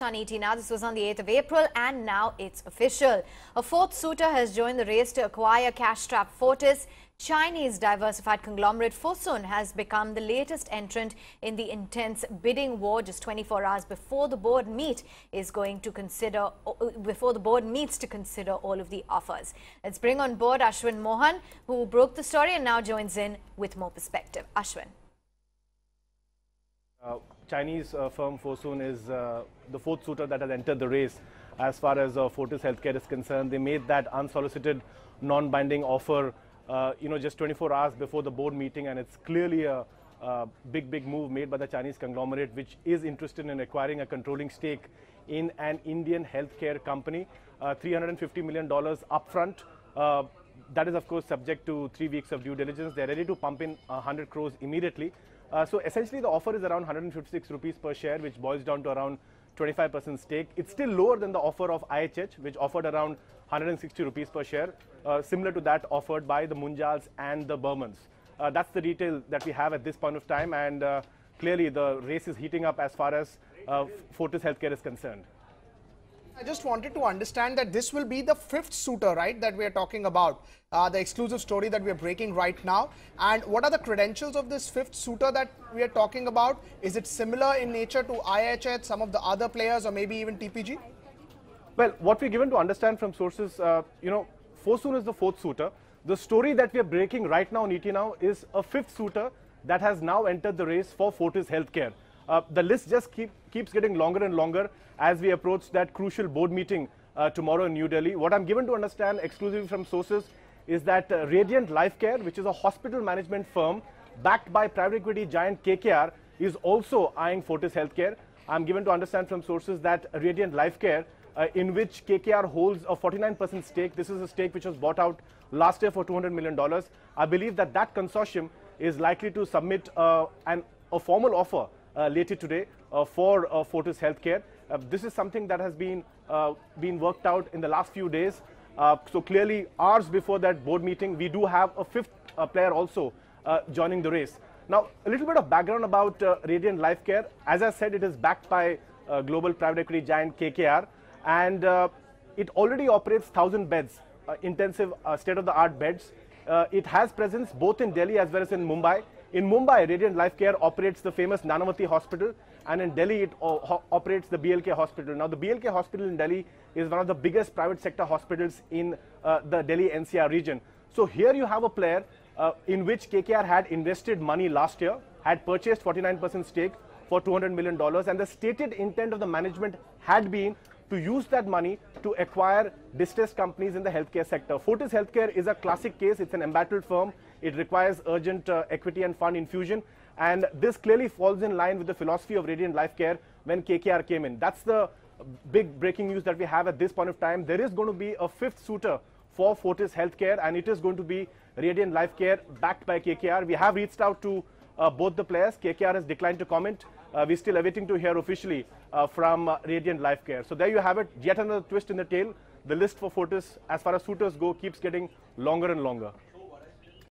On ET now. This was on the 8th of April and now it's official. A fourth suitor has joined the race to acquire cash-strapped Fortis. Chinese diversified conglomerate Fosun has become the latest entrant in the intense bidding war just 24 hours before the board meets to consider all of the offers. Let's bring on board Ashwin Mohan, who broke the story and now joins in with more perspective. Ashwin. Chinese firm Fosun is the fourth suitor that has entered the race as far as Fortis Healthcare is concerned. They made that unsolicited, non-binding offer, just 24 hours before the board meeting, and it's clearly a big move made by the Chinese conglomerate, which is interested in acquiring a controlling stake in an Indian healthcare company. $350 million upfront. That is, of course, subject to 3 weeks of due diligence. They're ready to pump in 100 crores immediately. So essentially the offer is around 156 rupees per share, which boils down to around 25% stake. It's still lower than the offer of IHH, which offered around 160 rupees per share, similar to that offered by the Munjals and the Burmans. That's the detail that we have at this point of time, and clearly the race is heating up as far as Fortis Healthcare is concerned. I just wanted to understand that this will be the fifth suitor, right, that we are talking about, the exclusive story that we are breaking right now. And what are the credentials of this fifth suitor that we are talking about? Is it similar in nature to IHH, some of the other players, or maybe even TPG? Well, what we're given to understand from sources, Fosun is the fourth suitor. The story that we are breaking right now on ET Now is a fifth suitor that has now entered the race for Fortis Healthcare. The list just keeps getting longer and longer as we approach that crucial board meeting tomorrow in New Delhi. What I'm given to understand exclusively from sources is that Radiant Lifecare, which is a hospital management firm backed by private equity giant KKR, is also eyeing Fortis Healthcare. I'm given to understand from sources that Radiant Lifecare, in which KKR holds a 49% stake, this is a stake which was bought out last year for $200 million. I believe that that consortium is likely to submit a formal offer later today for Fortis Healthcare. This is something that has been worked out in the last few days. So clearly, hours before that board meeting, we do have a fifth player also joining the race. Now, a little bit of background about Radiant Lifecare. As I said, it is backed by global private equity giant KKR, and it already operates 1,000 beds, intensive state-of-the-art beds. It has presence both in Delhi as well as in Mumbai. In Mumbai, Radiant Lifecare operates the famous Nanavati Hospital, and in Delhi it operates the BLK Hospital. Now, the BLK Hospital in Delhi is one of the biggest private sector hospitals in the Delhi NCR region. So here you have a player in which KKR had invested money last year, had purchased 49% stake for $200 million, and the stated intent of the management had been to use that money to acquire distressed companies in the healthcare sector. Fortis Healthcare is a classic case. It's an embattled firm. It requires urgent equity and fund infusion. And this clearly falls in line with the philosophy of Radiant Lifecare when KKR came in. That's the big breaking news that we have at this point of time. There is going to be a fifth suitor for Fortis Healthcare, and it is going to be Radiant Lifecare backed by KKR. We have reached out to both the players. KKR has declined to comment. We're still awaiting to hear officially from Radiant Lifecare. So there you have it, yet another twist in the tail. The list for Fortis, as far as suitors go, keeps getting longer and longer.